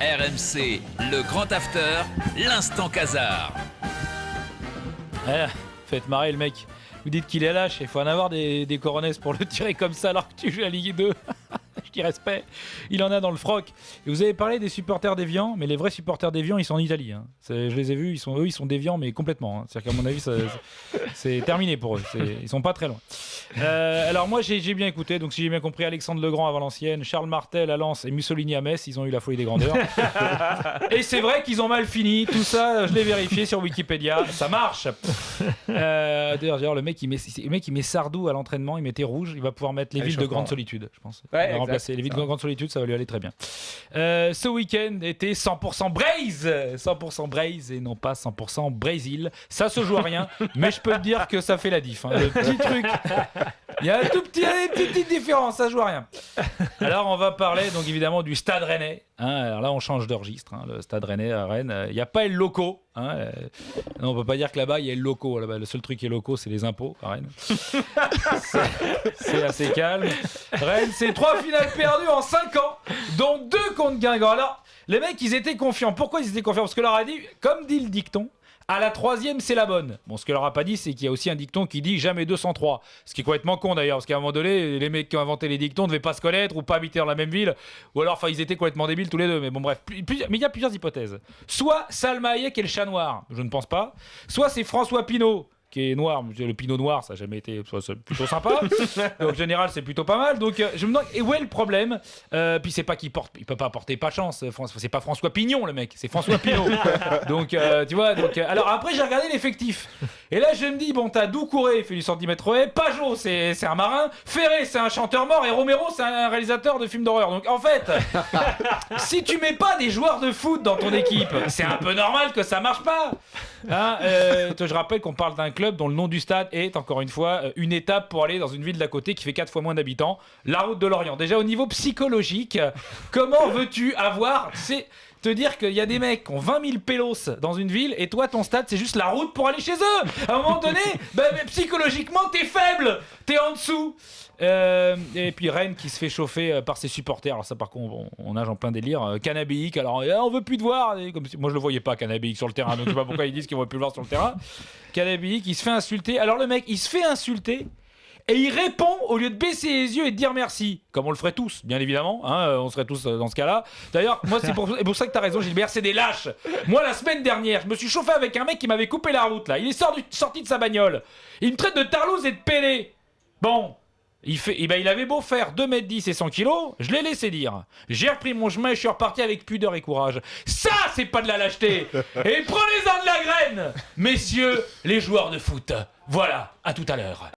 RMC, le grand after, l'instant Casar. Faites marrer le mec. Vous dites qu'il est lâche, il faut en avoir des coronets pour le tirer comme ça alors que tu joues à Ligue 2. Je dis respect. Il en a dans le froc. Et vous avez parlé des supporters déviants, mais les vrais supporters déviants, ils sont en Italie. Hein. Je les ai vus, ils sont déviants, mais complètement. Hein. C'est-à-dire qu'à mon avis, c'est terminé pour eux. Ils sont pas très loin. Alors moi, j'ai bien écouté. Donc si j'ai bien compris, Alexandre Legrand à Valenciennes, Charles Martel à Lens et Mussolini à Metz, ils ont eu la folie des grandeurs. Et c'est vrai qu'ils ont mal fini. Tout ça, je l'ai vérifié sur Wikipédia. Ça marche. D'ailleurs, le mec, il met Sardou à l'entraînement. Il mettait rouge. Il va pouvoir mettre les villes de grande solitude, je pense. Ouais, remplacer les villes de grande solitude, ça va lui aller très bien. Ce week-end était 100% Braise, 100% Braise et non pas 100% Brésil. Ça se joue à rien, mais je peux te dire que ça fait la diff. Hein. Le petit truc, il y a une petite différence, ça se joue à rien. Alors on va parler donc évidemment du Stade Rennais. Hein, alors là on change de registre. Hein. Le Stade Rennais à Rennes, il n'y a pas le loco. Hein, non, on peut pas dire que là-bas il y a le loco. Là-bas, le seul truc qui est loco, c'est les impôts à Rennes. C'est assez calme. Rennes, c'est 3 finales perdues en 5 ans, dont 2 contre Guingamp. Alors, les mecs, ils étaient confiants. Pourquoi ils étaient confiants ? Parce que leur a dit, comme dit le dicton, à la 3e, c'est la bonne. Bon, ce que leur a pas dit, c'est qu'il y a aussi un dicton qui dit jamais 203. Ce qui est complètement con d'ailleurs, parce qu'à un moment donné, les mecs qui ont inventé les dictons ne devaient pas se connaître ou pas habiter dans la même ville, ou alors, ils étaient complètement débiles tous les deux. Mais bon, bref. Mais il y a plusieurs hypothèses. Soit Salma Hayek est le chat noir, je ne pense pas. Soit c'est François Pinault, qui est noir, le pinot noir, ça n'a jamais été plutôt sympa. Donc, en général, c'est plutôt pas mal. Donc, je me demande, et où est le problème ? Puis, c'est pas qu'il porte, il peut pas porter pas chance. C'est pas François Pignon, le mec, c'est François Pinault. Donc, tu vois, alors après, j'ai regardé l'effectif. Et là, je me dis, bon, t'as Doucouré, il fait du centimètre haies. Pajot, c'est un marin. Ferré, c'est un chanteur mort. Et Romero, c'est un réalisateur de films d'horreur. Donc, en fait, si tu mets pas des joueurs de foot dans ton équipe, c'est un peu normal que ça marche pas. Hein, je rappelle qu'on parle d'un club dont le nom du stade est, encore une fois, une étape pour aller dans une ville d'à côté qui fait 4 fois moins d'habitants, la route de l'Orient. Déjà au niveau psychologique, comment veux-tu te dire qu'il y a des mecs qui ont 20 000 pélos dans une ville et toi ton stade c'est juste la route pour aller chez eux. À un moment donné, psychologiquement t'es faible, t'es en dessous. Et puis Rennes qui se fait chauffer par ses supporters. Alors ça par contre on nage en plein délire. Cannabéic, alors on veut plus te voir. Comme si, moi je le voyais pas Cannabéic sur le terrain, donc je sais pas pourquoi ils disent qu'ils vont plus le voir sur le terrain. Cannabéic il se fait insulter. Alors le mec il se fait insulter et il répond au lieu de baisser les yeux et de dire merci, comme on le ferait tous, bien évidemment, hein, on serait tous dans ce cas-là. D'ailleurs, moi c'est pour ça que t'as raison, Gilbert, c'est des lâches. Moi la semaine dernière, je me suis chauffé avec un mec qui m'avait coupé la route là. Il est sorti de sa bagnole. Il me traite de tarlouse et de pélé. Bon. Il avait beau faire 2m10 et 100 kg, je l'ai laissé dire. J'ai repris mon chemin et je suis reparti avec pudeur et courage. Ça, c'est pas de la lâcheté. Et prenez-en de la graine, messieurs les joueurs de foot. Voilà, à tout à l'heure.